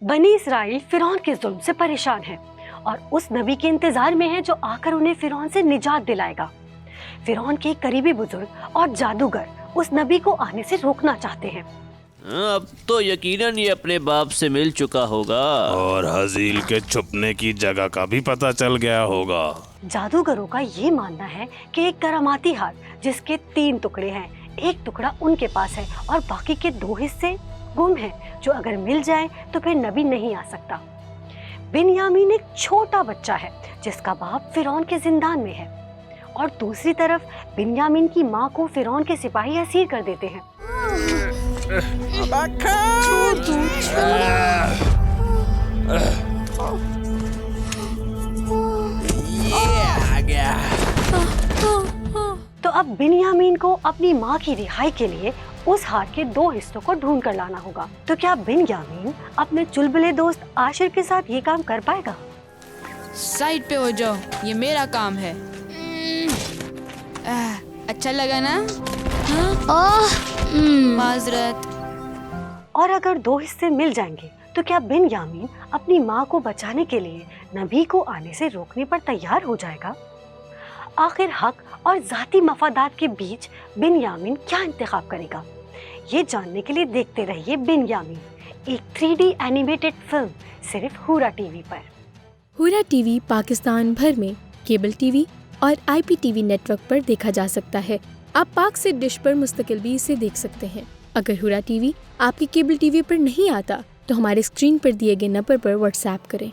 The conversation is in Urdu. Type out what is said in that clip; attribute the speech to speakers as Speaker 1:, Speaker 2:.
Speaker 1: بنی اسرائیل فرعون کے ظلم سے پریشان ہے اور اس نبی کے انتظار میں ہے جو آ کر انہیں فرعون سے نجات دلائے گا۔ فرعون کے ایک قریبی بزرگ اور جادوگر اس نبی کو آنے سے روکنا چاہتے ہیں۔
Speaker 2: اب تو یقیناً یہ اپنے باپ سے مل چکا ہوگا
Speaker 3: اور حزیل کے چھپنے کی جگہ کا بھی پتہ چل گیا ہوگا۔
Speaker 1: جادوگروں کا یہ ماننا ہے کہ ایک کراماتی ہار جس کے 3 ٹکڑے ہیں، ایک ٹکڑا ان کے پاس ہے اور باقی کے 2 حصے گم ہیں، جو اگر مل جائے تو پھر نبی نہیں آ سکتا۔ بنیامین ایک چھوٹا بچہ ہے جس کا باپ فرعون کے زندان میں ہے، اور دوسری طرف بنیامین کی ماں کو فرعون کے سپاہی اسیر کر دیتے ہیں۔ تو اب بنیامین کو اپنی ماں کی رہائی کے لیے اس ہار کے 2 حصوں کو ڈھونڈ کر لانا ہوگا۔ تو کیا بنیامین اپنے چلبلے دوست آشر کے ساتھ یہ کام کر پائے گا؟
Speaker 4: سائڈ پہ ہو جاؤ، یہ میرا کام ہے۔ اچھا لگا نا؟ معذرت۔
Speaker 1: اور اگر 2 حصے مل جائیں گے تو کیا بنیامین اپنی ماں کو بچانے کے لیے نبی کو آنے سے روکنے پر تیار ہو جائے گا؟ آخر حق اور ذاتی مفادات کے بیچ بنیامین کیا انتخاب کرے گا؟ یہ جاننے کے لیے دیکھتے رہیے بنیامین، ایک 3D اینیمیٹڈ فلم صرف ہورا ٹی وی پر۔
Speaker 5: ہورا ٹی وی پاکستان بھر میں کیبل ٹی وی اور IPTV نیٹ ورک پر دیکھا جا سکتا ہے۔ آپ پاک سے ڈش پر مستقل بھی اسے دیکھ سکتے ہیں۔ اگر ہورا ٹی وی آپ کی کیبل ٹی وی پر نہیں آتا تو ہمارے اسکرین پر دیے گئے نمبر پر واٹس ایپ کریں۔